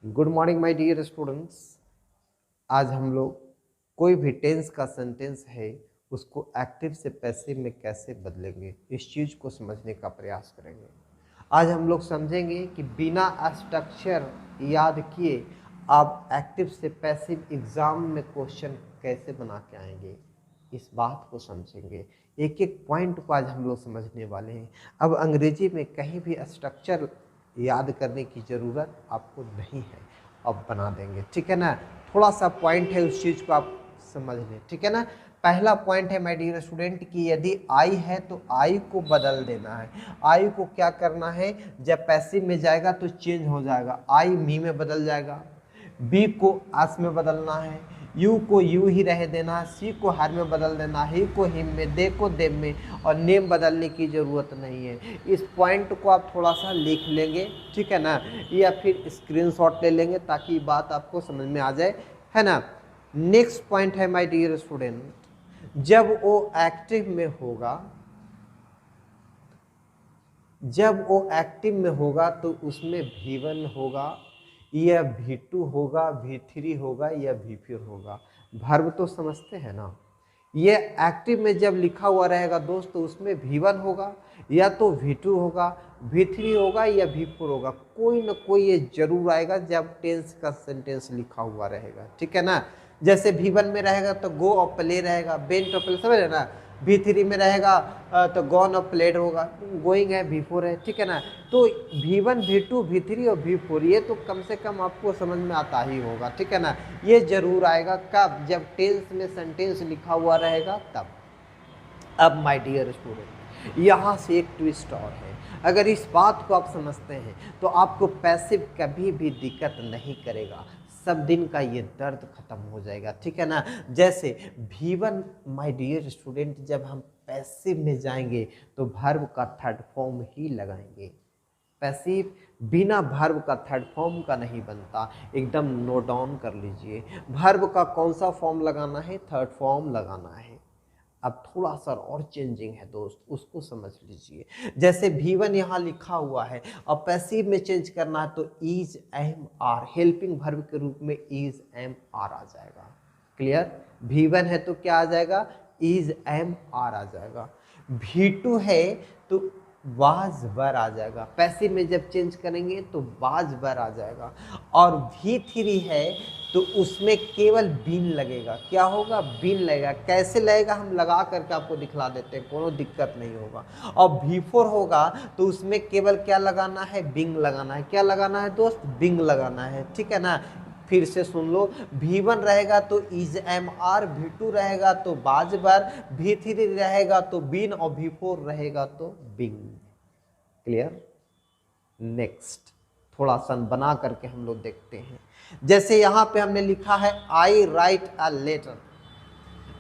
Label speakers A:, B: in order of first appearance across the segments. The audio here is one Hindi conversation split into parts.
A: Good morning my dear students. आज हम लोग कोई भी टेंस का सेंटेंस है उसको एक्टिव से पैसिव में कैसे बदलेंगे इस चीज़ को समझने का प्रयास करेंगे। आज हम लोग समझेंगे कि बिना स्ट्रक्चर याद किए आप एक्टिव से पैसिव एग्जाम में क्वेश्चन कैसे बना के आएंगे, इस बात को समझेंगे। एक एक पॉइंट को आज हम लोग समझने वाले हैं। अब अंग्रेजी में कहीं भी स्ट्रक्चर याद करने की ज़रूरत आपको नहीं है, अब बना देंगे, ठीक है ना। थोड़ा सा पॉइंट है, उस चीज़ को आप समझ लें, ठीक है ना। पहला पॉइंट है माय डियर स्टूडेंट कि यदि आई है तो आई को बदल देना है। आई को क्या करना है, जब पैसिव में जाएगा तो चेंज हो जाएगा, आई मी में बदल जाएगा। बी को आस में बदलना है, यू को यू ही रह देना, सी को हर में बदल देना, ही को हिम में, दे को देम में, और नेम बदलने की ज़रूरत नहीं है। इस पॉइंट को आप थोड़ा सा लिख लेंगे, ठीक है ना, या फिर स्क्रीनशॉट ले लेंगे ताकि बात आपको समझ में आ जाए, है ना। नेक्स्ट पॉइंट है माय डियर स्टूडेंट, जब वो एक्टिव में होगा, जब वो एक्टिव में होगा तो उसमें V1 होगा या V2 होगा, V3 होगा या V4 होगा। वर्ब तो समझते हैं ना। ये एक्टिव में जब लिखा हुआ रहेगा दोस्त तो उसमें V1 होगा या तो V2 होगा, V3 होगा या V4 होगा, कोई ना कोई ये जरूर आएगा जब टेंस का सेंटेंस लिखा हुआ रहेगा, ठीक है ना। जैसे V1 में रहेगा तो गो और प्ले रहेगा, बेंट और प्ले, समझ रहे ना। V3 में रहेगा तो गॉन और प्लेड होगा, गोइंग है V4 है, ठीक है ना। तो V1 V2 V3 और V4 ये तो कम से कम आपको समझ में आता ही होगा, ठीक है ना। ये जरूर आएगा कब, जब टेंस में सेंटेंस लिखा हुआ रहेगा तब। अब माय डियर स्टूडेंट, यहाँ से एक ट्विस्ट और है। अगर इस बात को आप समझते हैं तो आपको पैसिव कभी भी दिक्कत नहीं करेगा, सब दिन का ये दर्द खत्म हो जाएगा, ठीक है ना। जैसे V1 माय डियर स्टूडेंट, जब हम पैसिव में जाएंगे तो वर्ब का थर्ड फॉर्म ही लगाएंगे। पैसिव बिना वर्ब का थर्ड फॉर्म का नहीं बनता, एकदम नोट डाउन कर लीजिए। वर्ब का कौन सा फॉर्म लगाना है, थर्ड फॉर्म लगाना है। अब थोड़ा सा और चेंजिंग है दोस्त, उसको समझ लीजिए। जैसे V1 यहाँ लिखा हुआ है और पैसिव में चेंज करना है तो is am are, helping verb के रूप में इज एम आर आ जाएगा। क्लियर। V1 है तो क्या आ जाएगा, इज एम आर आ जाएगा। V2 है तो वाज वर आ जाएगा, पैसिव में जब चेंज करेंगे तो वाज वर आ जाएगा। और V3 है तो उसमें केवल बीन लगेगा, क्या होगा, बीन लगेगा। कैसे लगेगा हम लगा करके आपको दिखला देते हैं, कोनो दिक्कत नहीं होगा। और V4 होगा तो उसमें केवल क्या लगाना है, बिंग लगाना है। क्या लगाना है दोस्त, बिंग लगाना है, ठीक है ना। फिर से सुन लो, V1 रहेगा तो इज एम आर, V2 रहेगा तो बाज बर, V3 रहेगा तो बीन और V4 रहेगा तो बिंग। क्लियर। नेक्स्ट थोड़ा सा बना करके हम लोग देखते हैं। जैसे यहां पे हमने लिखा है आई राइट अ लेटर,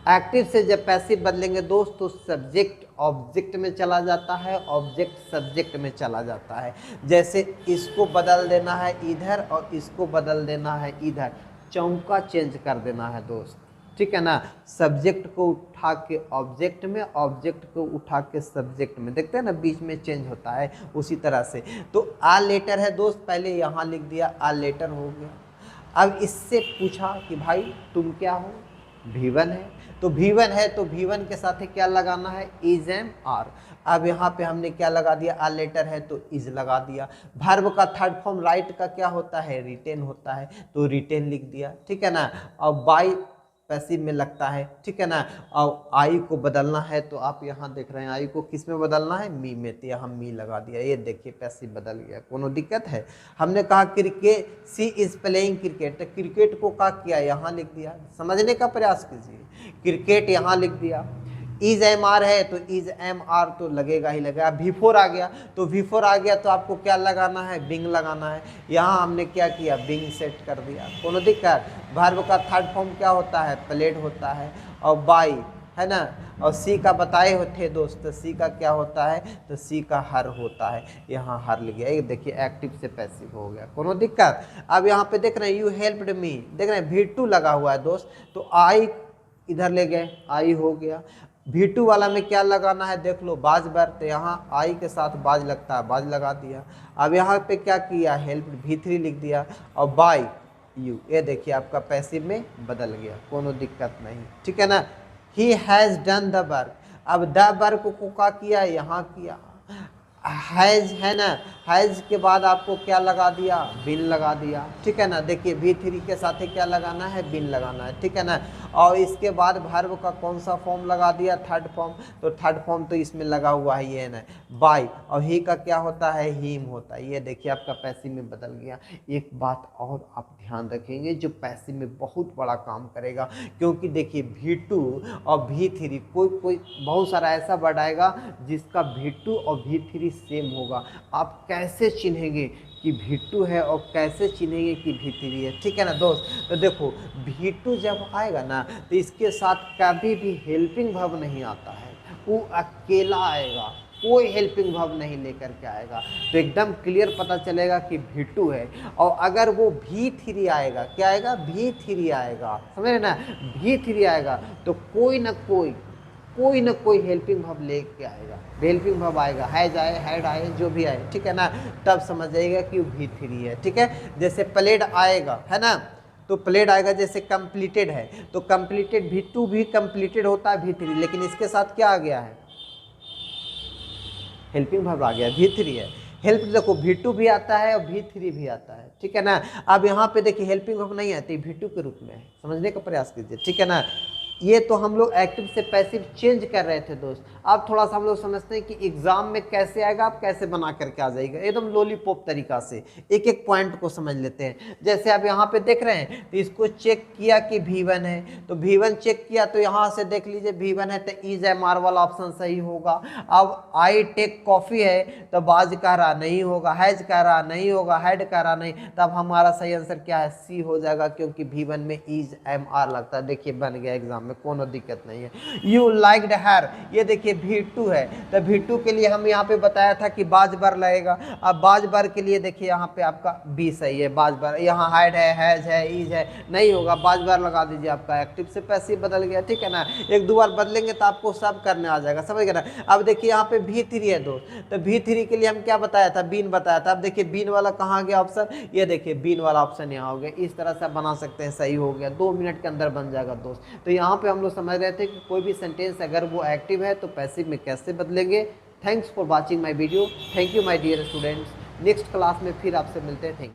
A: एक्टिव से जब पैसिव बदलेंगे दोस्त तो सब्जेक्ट ऑब्जेक्ट में चला जाता है, ऑब्जेक्ट सब्जेक्ट में चला जाता है। जैसे इसको बदल देना है इधर और इसको बदल देना है इधर, चौका चेंज कर देना है दोस्त, ठीक है ना। सब्जेक्ट को उठा के ऑब्जेक्ट में, ऑब्जेक्ट को उठा के सब्जेक्ट में, देखते हैं ना बीच में चेंज होता है, उसी तरह से। तो आ लेटर है दोस्त, पहले यहाँ लिख दिया आ लेटर हो गया। अब इससे पूछा कि भाई तुम क्या हो, V1 है तो V1 है तो V1 के साथ क्या लगाना है, इज एम आर। अब यहाँ पे हमने क्या लगा दिया, आ लेटर है तो इज लगा दिया। वर्ब का थर्ड फॉर्म राइट का क्या होता है, रिटेन होता है तो रिटेन लिख दिया, ठीक है ना। और बाई पैसिव में लगता है, ठीक है ना। और आई को बदलना है तो आप यहाँ देख रहे हैं आई को किस में बदलना है, मी में, तो यहाँ मी लगा दिया। ये देखिए पैसिव बदल गया, कोनो दिक्कत है। हमने कहा cricket, she is playing cricket, तो क्रिकेट को क्या किया, यहाँ लिख दिया। समझने का प्रयास कीजिए, क्रिकेट यहाँ लिख दिया। इज एम आर है तो इज एम आर तो लगेगा ही लगेगा। V4 आ गया तो V4 आ गया तो आपको क्या लगाना है, बिंग लगाना है। यहाँ हमने क्या किया, बिंग सेट कर दिया, कोनो दिक्कत। वर्ब का थर्ड फॉर्म क्या होता है, प्लेड होता है। और बाई है ना, और सी का बताए होते दोस्त, सी का क्या होता है, तो सी का हर होता है, यहाँ हर लिख गया। ये देखिए एक्टिव से पैसिव हो गया, कोनो दिक्कत। अब यहाँ पे देख रहे हैं यू हेल्प्ड मी, देख रहे हैं V2 लगा हुआ है दोस्त, तो आई इधर ले गए, आई हो गया। V2 वाला में क्या लगाना है देख लो, बाज बर, तो यहाँ आई के साथ बाज लगता है, बाज लगा दिया। अब यहाँ पे क्या किया, हेल्प V3 लिख दिया और बाय यू, ये देखिए आपका पैसिव में बदल गया, कोनो दिक्कत नहीं, ठीक है ना। He has done the work, अब द वर्क को क्या किया, यहाँ किया, हैज़ है ना, हैज़ के बाद आपको क्या लगा दिया, बिन लगा दिया, ठीक है ना। देखिए V3 के साथ क्या लगाना है, बिन लगाना है, ठीक है ना। और इसके बाद वर्ब का कौन सा फॉर्म लगा दिया, थर्ड फॉर्म, तो थर्ड फॉर्म तो इसमें लगा हुआ है ये ना, बाय, और ही का क्या होता है, हीम होता है। ये देखिए आपका पैसिव में बदल गया। एक बात और आप ध्यान रखेंगे जो पैसिव में बहुत बड़ा काम करेगा, क्योंकि देखिए V2 और V3 कोई बहुत सारा ऐसा वर्ड आएगा जिसका V2 और V3 सेम होगा। आप कैसे चिन्हेंगे कि V2 है और कैसे चिन्हेंगे कि V3 है, ठीक है ना दोस्त। तो देखो V2 जब आएगा ना तो इसके साथ कभी भी हेल्पिंग वर्ब नहीं आता है, वो अकेला आएगा, कोई हेल्पिंग वर्ब नहीं लेकर के आएगा। तो एकदम क्लियर पता चलेगा कि V2 है। और अगर वो V3 आएगा, क्या आएगा, V3 आएगा, समझ रहे ना, V3 आएगा तो कोई ना कोई हेल्पिंग वर्ब लेके आएगा, हेल्पिंग वर्ब आएगा, हैज आए, हैड आए, जो भी आए, ठीक है ना, तब समझ जाइएगा कि वो V3 है, ठीक है। जैसे प्लेड आएगा, है ना, तो प्लेड आएगा, जैसे कंप्लीटेड है तो कंप्लीटेड V2 भी कंप्लीटेड होता है V3, लेकिन इसके साथ क्या आ गया है, हेल्पिंग वर्ब आ गया, V3 है। हेल्प देखो V2 भी आता है और V3 भी आता है, ठीक है ना। अब यहाँ पे देखिए हेल्पिंग वर्ब नहीं आती, V2 के रूप में है, समझने का प्रयास कीजिए, ठीक है ना। ये तो हम लोग एक्टिव से पैसिव चेंज कर रहे थे दोस्त। अब थोड़ा सा हम लोग समझते हैं कि एग्जाम में कैसे आएगा, आप कैसे बना करके आ जाएगा, एकदम लॉलीपॉप तरीका से एक एक पॉइंट को समझ लेते हैं। जैसे आप यहाँ पे देख रहे हैं तो इसको चेक किया कि V1 है, तो V1 चेक किया तो यहाँ से देख लीजिए V1 है तो इज एमआर वाला ऑप्शन सही होगा। अब आई टेक कॉफी है तो बाज कह रहा नहीं होगा, हैज कह रहा नहीं होगा, हैड कह रहा नहीं, तब हमारा सही आंसर क्या है, सी हो जाएगा, क्योंकि V1 में इज एमआर लगता है। देखिए बन गया एग्जाम में, कोनो दिक्कत नहीं है। यू लाइक्ड हर, ये देखिए V2 है, तो V2 के लिए हम यहाँ पे बताया था कि बाज बार लगेगा। अब बाज बार के लिए देखिए यहाँ पे आपका बी सही है, बाज बार, यहाँ हाइड है, हैज है, इज है, नहीं होगा, बाज बार लगा दीजिए, आपका एक्टिव से पैसिव बदल गया, ठीक है ना। एक दो बार बदलेंगे तो आपको सब करने आ जाएगा, समझ गए ना। अब देखिए यहाँ पे V3 है दोस्त, तो V3 के लिए हम क्या बताया था, बीन बताया था। अब देखिए बीन वाला कहाँ गया ऑप्शन, ये देखिए बीन वाला ऑप्शन यहाँ हो गया। इस तरह से आप बना सकते हैं, सही हो गया, 2 मिनट के अंदर बन जाएगा दोस्त। तो यहाँ पे हम लोग समझ रहे थे कि कोई भी सेंटेंस अगर वो एक्टिव है तो पैसिव में कैसे बदलेंगे। Thanks for watching my video, thank you my dear students. Next class में फिर आपसे मिलते हैं, थैंक यू।